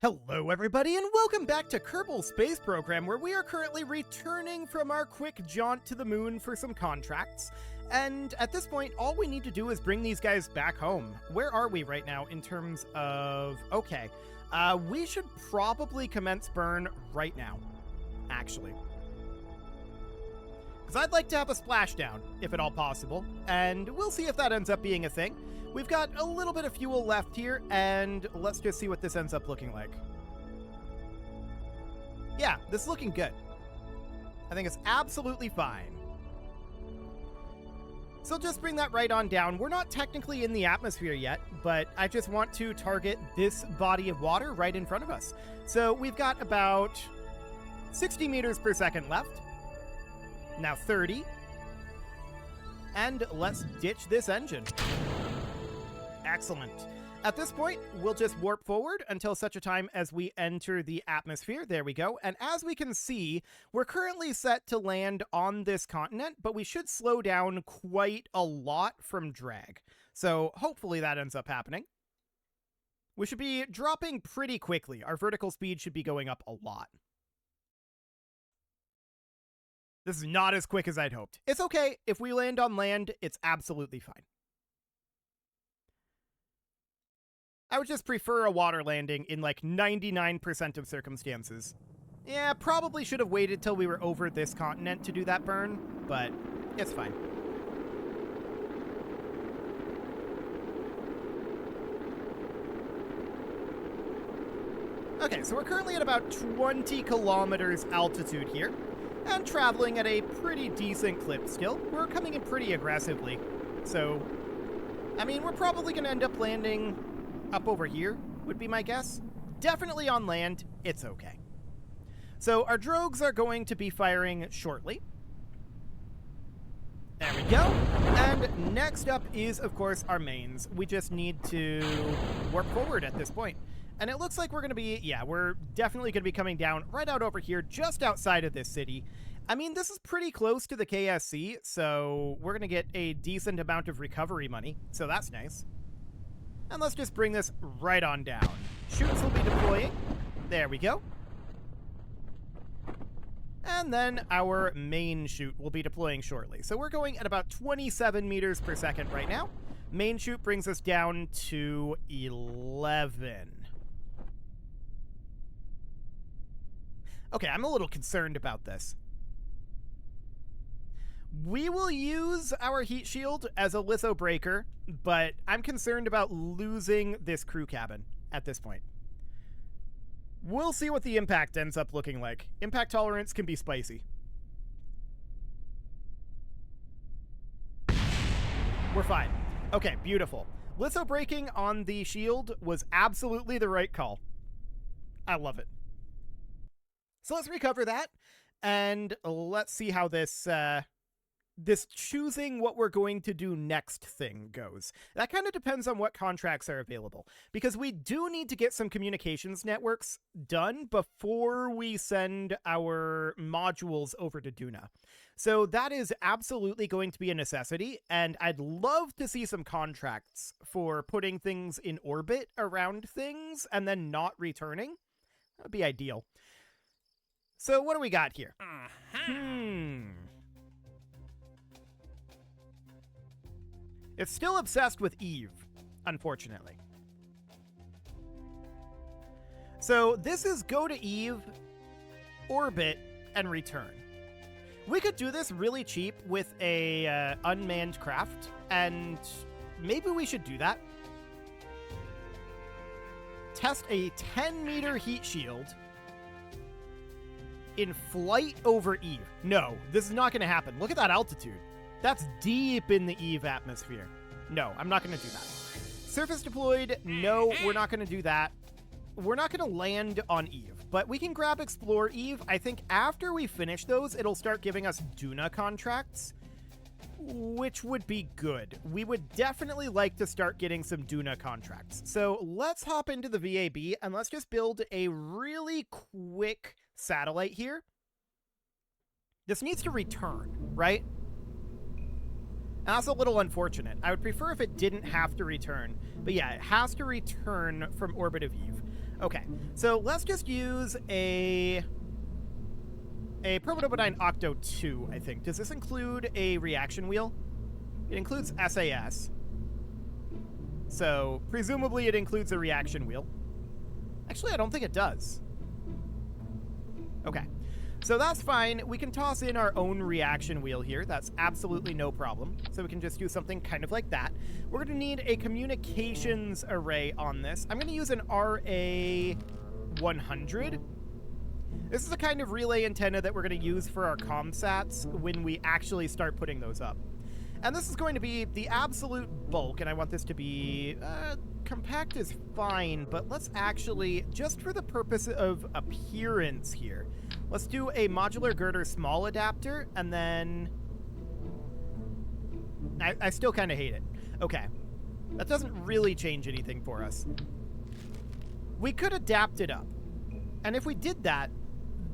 Hello everybody, and welcome back to Kerbal Space Program, where we are currently returning from our quick jaunt to the moon for some contracts. And at this point, all we need to do is bring these guys back home. Where are we right now in terms of... Okay, we should probably commence burn right now, actually. Because I'd like to have a splashdown, if at all possible, and we'll see if that ends up being a thing. We've got a little bit of fuel left here, and let's just see what this ends up looking like. Yeah, this is looking good. I think it's absolutely fine. So just bring that right on down. We're not technically in the atmosphere yet, but I just want to target this body of water right in front of us. So we've got about 60 meters per second left. Now 30. And let's ditch this engine. Excellent. At this point, we'll just warp forward until such a time as we enter the atmosphere. There we go. And as we can see, we're currently set to land on this continent, but we should slow down quite a lot from drag. So hopefully that ends up happening. We should be dropping pretty quickly. Our vertical speed should be going up a lot. This is not as quick as I'd hoped. It's okay. If we land on land, it's absolutely fine. I would just prefer a water landing in like 99% of circumstances. Yeah, probably should have waited till we were over this continent to do that burn, but it's fine. Okay, so we're currently at about 20 kilometers altitude here, and traveling at a pretty decent clip still. We're coming in pretty aggressively, so, I mean, we're probably going to end up landing up over here, would be my guess. Definitely on land, it's okay. So our drogues are going to be firing shortly. There we go. And next up is, of course, our mains. We just need to warp forward at this point. And it looks like we're going to be, yeah, we're definitely going to be coming down right out over here, just outside of this city. I mean, this is pretty close to the KSC, so we're going to get a decent amount of recovery money, so that's nice. And let's just bring this right on down. Chutes will be deploying. There we go. And then our main chute will be deploying shortly. So we're going at about 27 meters per second right now. Main chute brings us down to 11. Okay, I'm a little concerned about this. We will use our heat shield as a litho breaker, but I'm concerned about losing this crew cabin at this point. We'll see what the impact ends up looking like. Impact tolerance can be spicy. We're fine. Okay, beautiful. Litho breaking on the shield was absolutely the right call. I love it. So let's recover that, and let's see how this choosing what we're going to do next thing goes. That kind of depends on what contracts are available, because we do need to get some communications networks done before we send our modules over to Duna. So that is absolutely going to be a necessity, and I'd love to see some contracts for putting things in orbit around things and then not returning. That would be ideal. So what do we got here? It's still obsessed with Eve, unfortunately. So this is go to Eve, orbit, and return. We could do this really cheap with a unmanned craft, and maybe we should do that. Test a 10-meter heat shield in flight over Eve. No, this is not going to happen. Look at that altitude. That's deep in the Eve atmosphere. No, I'm not going to do that. Surface deployed. No, we're not going to do that. We're not going to land on Eve, but we can grab Explore Eve. I think after we finish those, it'll start giving us Duna contracts, which would be good. We would definitely like to start getting some Duna contracts. So let's hop into the VAB and let's just build a really quick satellite here. This needs to return, right? And that's a little unfortunate. I would prefer if it didn't have to return. But yeah, it has to return from orbit of Eve. Okay, so let's just use a Protobenign Octo 2, I think. Does this include a reaction wheel? It includes SAS. So, presumably it includes a reaction wheel. Actually, I don't think it does. Okay. So that's fine. We can toss in our own reaction wheel here. That's absolutely no problem. So we can just do something kind of like that. We're going to need a communications array on this. I'm going to use an RA100. This is the kind of relay antenna that we're going to use for our comsats when we actually start putting those up. And this is going to be the absolute bulk, and I want this to be... compact is fine, but let's actually, just for the purpose of appearance here, let's do a modular girder small adapter, and then... I still kind of hate it. Okay. That doesn't really change anything for us. We could adapt it up. And if we did that,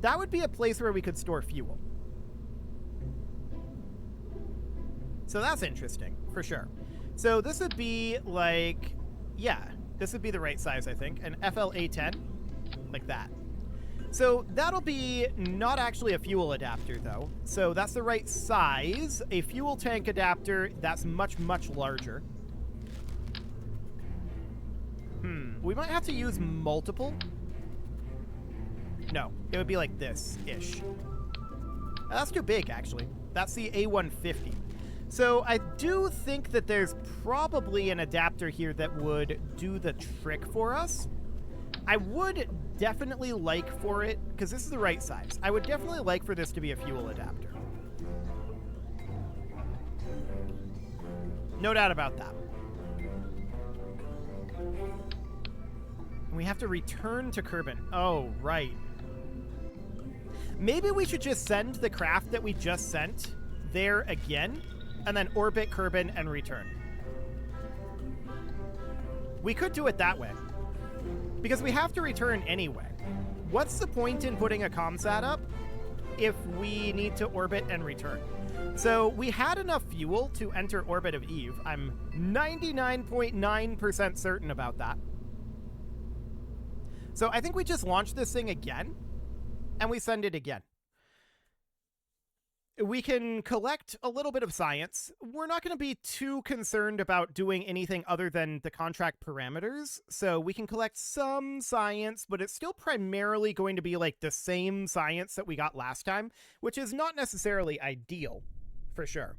that would be a place where we could store fuel. So that's interesting, for sure. So this would be like, yeah, this would be the right size, I think. An FLA10, like that. So that'll be not actually a fuel adapter, though. So that's the right size. A fuel tank adapter, that's much, much larger. We might have to use multiple. No, it would be like this-ish. That's too big, actually. That's the A150. So I do think that there's probably an adapter here that would do the trick for us. I would definitely like for it, because this is the right size, I would definitely like for this to be a fuel adapter. No doubt about that. And we have to return to Kerbal. Oh, right. Maybe we should just send the craft that we just sent there again, and then orbit Kerbal and return. We could do it that way, because we have to return anyway. What's the point in putting a comsat up if we need to orbit and return? So we had enough fuel to enter orbit of Eve. I'm 99.9% certain about that. So I think we just launch this thing again, and we send it again. We can collect a little bit of science. We're not going to be too concerned about doing anything other than the contract parameters. So we can collect some science, but it's still primarily going to be like the same science that we got last time, which is not necessarily ideal, for sure.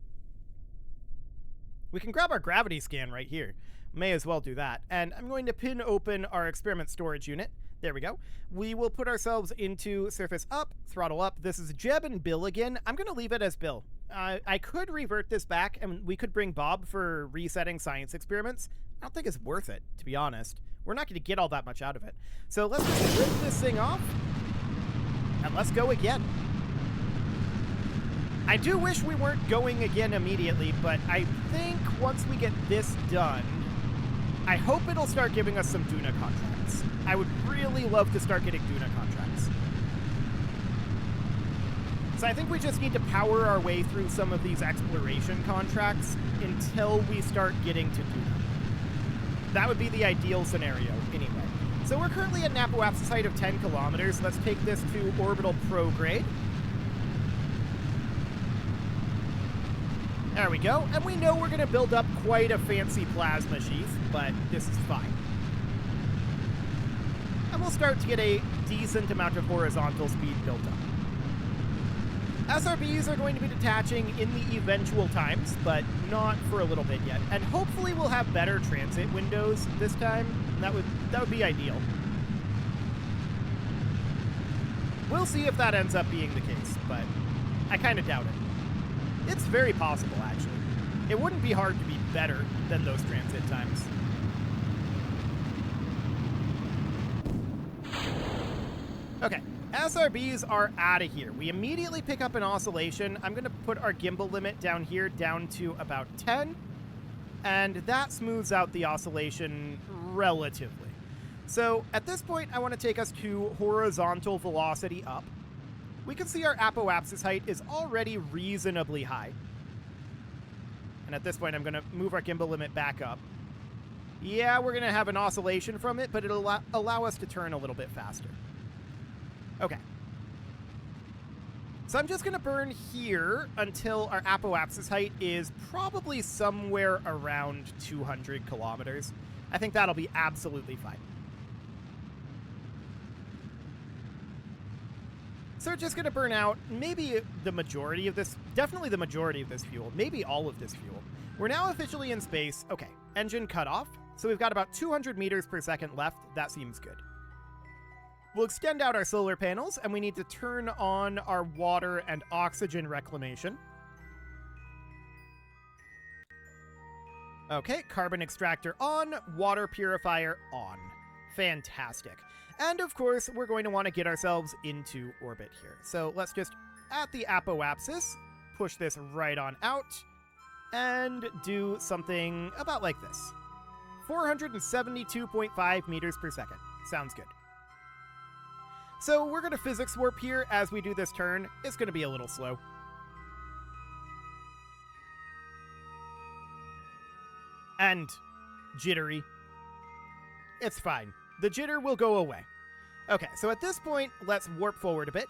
We can grab our gravity scan right here. May as well do that. And I'm going to pin open our experiment storage unit. There we go. We will put ourselves into surface up, throttle up. This is Jeb and Bill again. I'm going to leave it as Bill. I could revert this back, and we could bring Bob for resetting science experiments. I don't think it's worth it, to be honest. We're not going to get all that much out of it. So let's just rip this thing off, and let's go again. I do wish we weren't going again immediately, but I think once we get this done, I hope it'll start giving us some Duna contracts. I would really love to start getting Duna contracts. So I think we just need to power our way through some of these exploration contracts until we start getting to Duna. That would be the ideal scenario, anyway. So we're currently at an apoapsis height of 10 kilometers. Let's take this to orbital prograde. There we go, and we know we're going to build up quite a fancy plasma sheath, but this is fine. And we'll start to get a decent amount of horizontal speed built up. SRBs are going to be detaching in the eventual times, but not for a little bit yet. And hopefully we'll have better transit windows this time. That would be ideal. We'll see if that ends up being the case, but I kind of doubt it. It's very possible, actually. It wouldn't be hard to be better than those transit times. Okay, SRBs are out of here. We immediately pick up an oscillation. I'm going to put our gimbal limit down here down to about 10, and that smooths out the oscillation relatively. So at this point, I want to take us to horizontal velocity up. We can see our apoapsis height is already reasonably high. And at this point, I'm going to move our gimbal limit back up. Yeah, we're going to have an oscillation from it, but it'll allow us to turn a little bit faster. Okay. So I'm just going to burn here until our apoapsis height is probably somewhere around 200 kilometers. I think that'll be absolutely fine. So we're just going to burn out maybe the majority of this, definitely the majority of this fuel, maybe all of this fuel. We're now officially in space. Okay, engine cut off. So we've got about 200 meters per second left. That seems good. We'll extend out our solar panels, and we need to turn on our water and oxygen reclamation. Okay, carbon extractor on, water purifier on. Fantastic. And of course, we're going to want to get ourselves into orbit here. So let's just, at the apoapsis, push this right on out, and do something about like this. 472.5 meters per second. Sounds good. So we're going to physics warp here as we do this turn. It's going to be a little slow. And jittery. It's fine. The jitter will go away. Okay, so at this point, let's warp forward a bit.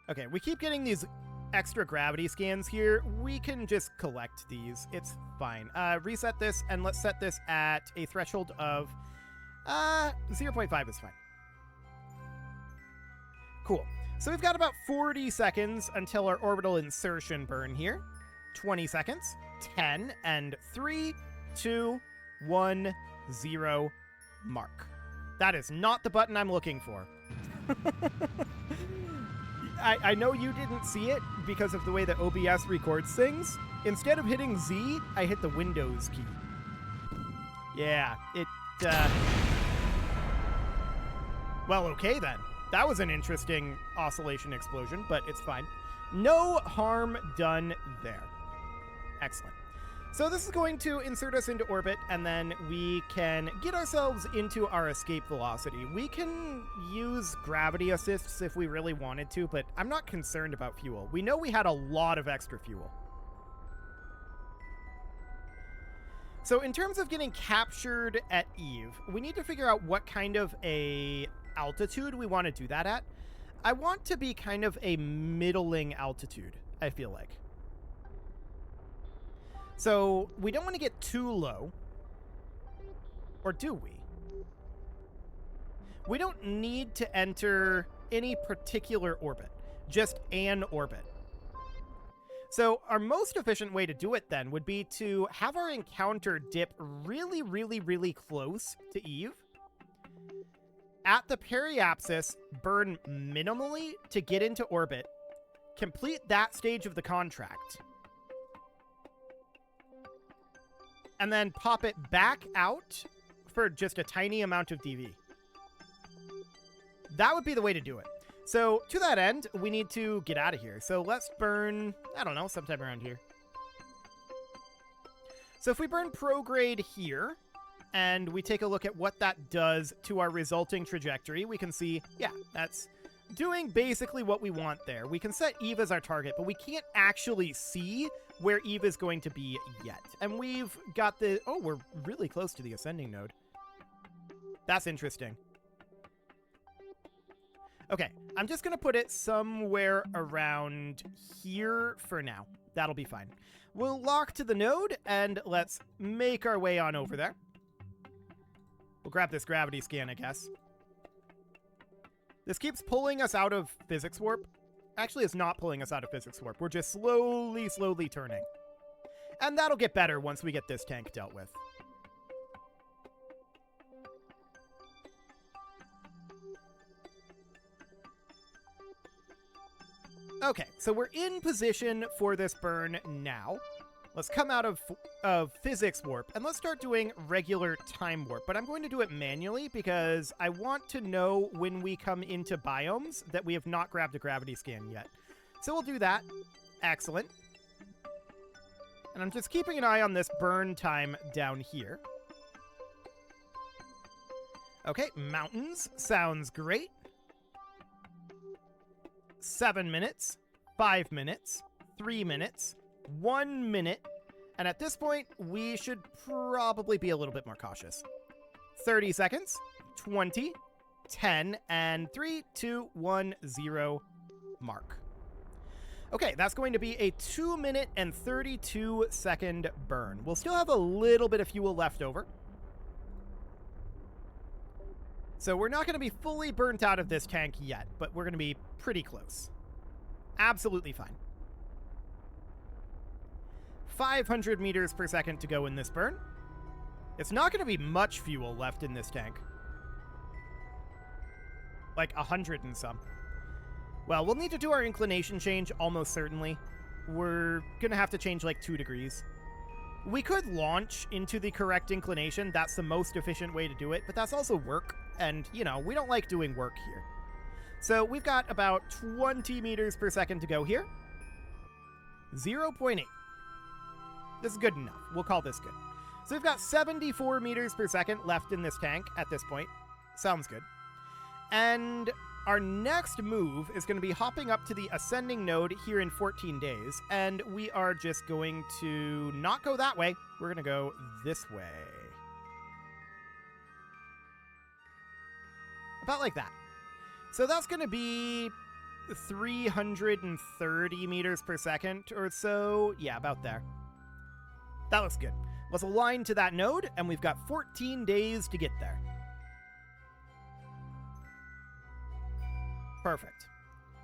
Okay, we keep getting these extra gravity scans here. We can just collect these. It's fine. Reset this, and let's set this at a threshold of 0.5 is fine. Cool. So we've got about 40 seconds until our orbital insertion burn here. 20 seconds. 10, and 3, 2, 1, 0, mark. That is not the button I'm looking for. I know you didn't see it because of the way that OBS records things. Instead of hitting Z, I hit the Windows key. Yeah, well, okay then. That was an interesting oscillation explosion, but it's fine. No harm done there. Excellent. So this is going to insert us into orbit, and then we can get ourselves into our escape velocity. We can use gravity assists if we really wanted to, but I'm not concerned about fuel. We know we had a lot of extra fuel. So in terms of getting captured at Eve, we need to figure out what kind of a altitude we want to do that at. I want to be kind of a middling altitude, I feel like. So we don't want to get too low. Or do we? We don't need to enter any particular orbit, just an orbit. So our most efficient way to do it then would be to have our encounter dip really, really, really close to Eve. At the periapsis, burn minimally to get into orbit. Complete that stage of the contract. And then pop it back out for just a tiny amount of DV. That would be the way to do it. So to that end, we need to get out of here. So let's burn, I don't know, sometime around here. So if we burn prograde here, and we take a look at what that does to our resulting trajectory, we can see, yeah, that's doing basically what we want there. We can set Eve as our target, but we can't actually see where Eve is going to be yet. And we've got the... Oh, we're really close to the ascending node. That's interesting. Okay, I'm just going to put it somewhere around here for now. That'll be fine. We'll lock to the node, and let's make our way on over there. We'll grab this gravity scan, I guess. This keeps pulling us out of physics warp. Actually, it's not pulling us out of physics warp. We're just slowly turning. And that'll get better once we get this tank dealt with. Okay, so we're in position for this burn now. Let's come out of physics warp, and let's start doing regular time warp. But I'm going to do it manually because I want to know when we come into biomes that we have not grabbed a gravity scan yet. So we'll do that. Excellent. And I'm just keeping an eye on this burn time down here. Okay, mountains. Sounds great. 7 minutes, 5 minutes, 3 minutes, 1 minute, And at this point, we should probably be a little bit more cautious. 30 seconds, 20, 10, and 3, 2, 1, 0, mark. Okay, that's going to be a 2 minute and 32 second burn. We'll still have a little bit of fuel left over. So we're not going to be fully burnt out of this tank yet, but we're going to be pretty close. Absolutely fine. 500 meters per second to go in this burn. It's not going to be much fuel left in this tank. Like 100 and some. Well, we'll need to do our inclination change almost certainly. We're going to have to change like 2 degrees. We could launch into the correct inclination. That's the most efficient way to do it, but that's also work. And, you know, we don't like doing work here. So we've got about 20 meters per second to go here. 0.8. This is good enough. We'll call this good. So we've got 74 meters per second left in this tank at this point. Sounds good. And our next move is going to be hopping up to the ascending node here in 14 days. And we are just going to not go that way. We're going to go this way. About like that. So that's going to be 330 meters per second or so. Yeah, about there. That looks good. Let's align to that node, and we've got 14 days to get there. Perfect.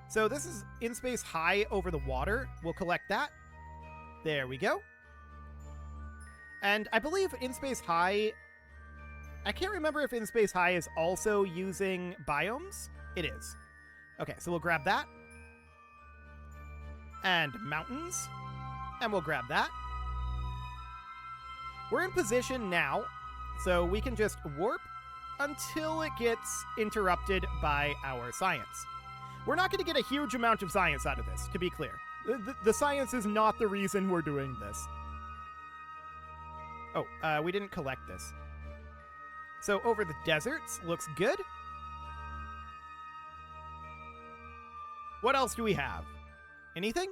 So this is in space high over the water. We'll collect that. There we go. And I believe in space high... I can't remember if in space high is also using biomes. It is. Okay, so we'll grab that. And mountains. And we'll grab that. We're in position now, so we can just warp until it gets interrupted by our science. We're not going to get a huge amount of science out of this, to be clear. The science is not the reason we're doing this. Oh, we didn't collect this. So over the deserts, looks good. What else do we have? Anything?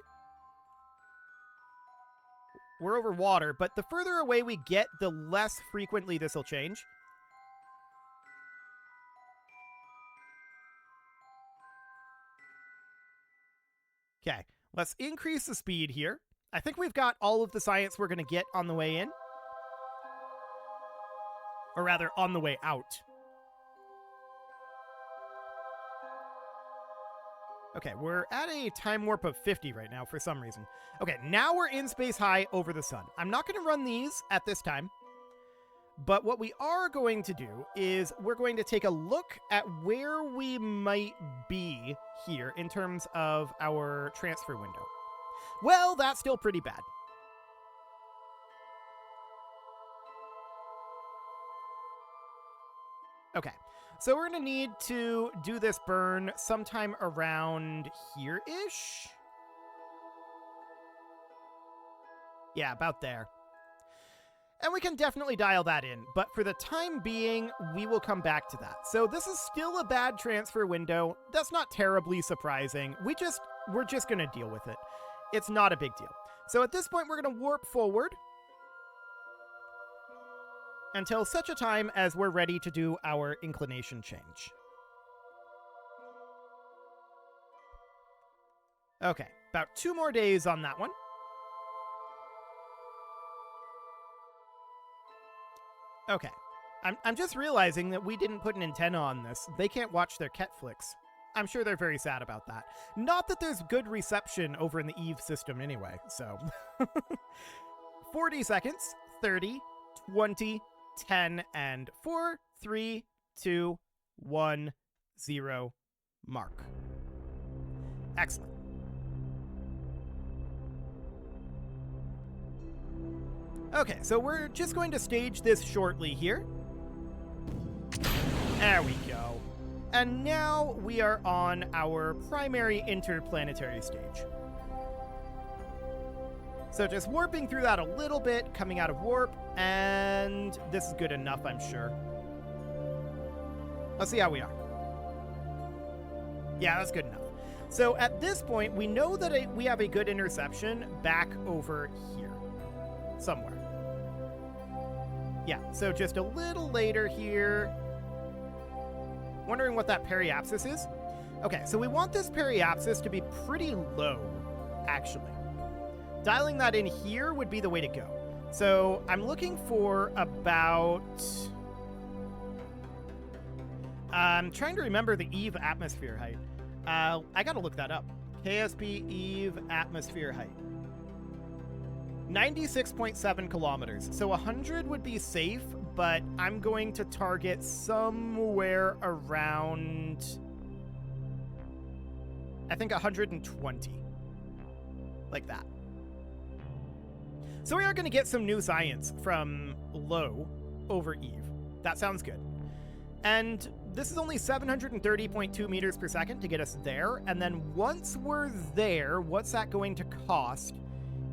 We're over water, but the further away we get, the less frequently this will change. Okay, let's increase the speed here. I think we've got all of the science we're going to get on the way in. Or rather, on the way out. Okay, we're at a time warp of 50 right now for some reason. Okay, now we're in space high over the sun. I'm not going to run these at this time. But what we are going to do is we're going to take a look at where we might be here in terms of our transfer window. Well, that's still pretty bad. Okay, so we're going to need to do this burn sometime around here-ish? Yeah, about there. And we can definitely dial that in, but for the time being, we will come back to that. So this is still a bad transfer window. That's not terribly surprising. We're just going to deal with it. It's not a big deal. So at this point, we're going to warp forward until such a time as we're ready to do our inclination change. Okay, about 2 more days on that one. Okay, I'm just realizing that we didn't put an antenna on this. They can't watch their Ketflix. I'm sure they're very sad about that. Not that there's good reception over in the Eve system anyway, so. 40 seconds, 30, 20, 10, and 4, 3, 2, 1, 0, mark. Excellent. Okay, so we're just going to stage this shortly here. There we go. And now we are on our primary interplanetary stage. So just warping through that a little bit, coming out of warp, and this is good enough, I'm sure. Let's see how we are. Yeah, that's good enough. So at this point, we know that we have a good interception back over here. somewhere. Yeah, so just a little later here. Wondering what that periapsis is? Okay, so we want this periapsis to be pretty low, actually. Dialing that in here would be the way to go. So I'm looking for about... I'm trying to remember the Eve atmosphere height. I gotta look that up. KSP Eve atmosphere height. 96.7 kilometers. So 100 would be safe, but I'm going to target somewhere around... I think 120. Like that. So we are going to get some new science from low over Eve. That sounds good. And this is only 730.2 meters per second to get us there. And then once we're there, what's that going to cost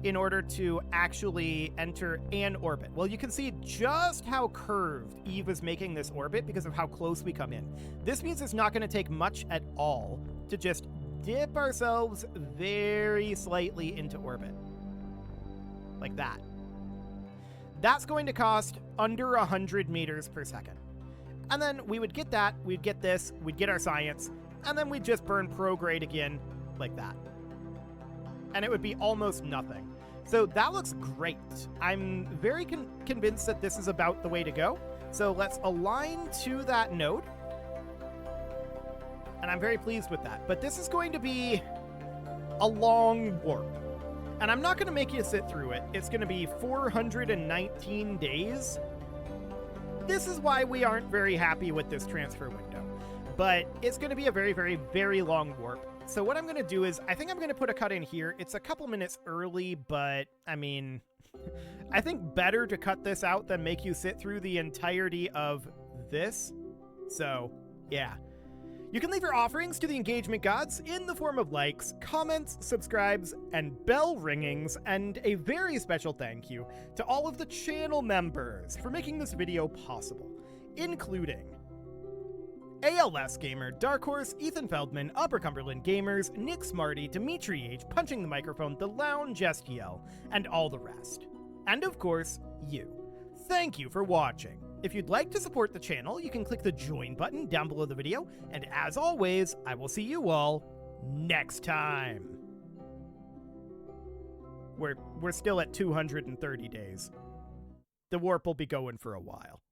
in order to actually enter an orbit? Well, you can see just how curved Eve is making this orbit because of how close we come in. This means it's not going to take much at all to just dip ourselves very slightly into orbit. Like that. That's going to cost under 100 meters per second. And then we would get that, we'd get this, we'd get our science, and then we'd just burn prograde again, like that. And it would be almost nothing. So that looks great. I'm very convinced that this is about the way to go. So let's align to that node. And I'm very pleased with that. But this is going to be a long warp. And I'm not going to make you sit through it. It's going to be 419 days. This is why we aren't very happy with this transfer window. But it's going to be a very, very, very long warp. So what I'm going to do is, I think I'm going to put a cut in here. It's a couple minutes early, but, I mean, I think better to cut this out than make you sit through the entirety of this. So, yeah. You can leave your offerings to the engagement gods in the form of likes, comments, subscribes, and bell ringings, and a very special thank you to all of the channel members for making this video possible, including ALS Gamer, Dark Horse, Ethan Feldman, Upper Cumberland Gamers, Nick Smarty, Dimitri H, Punching the Microphone, The Lounge STL, and all the rest. And of course, you. Thank you for watching. If you'd like to support the channel, you can click the join button down below the video, and as always, I will see you all next time. We're still at 230 days. The warp will be going for a while.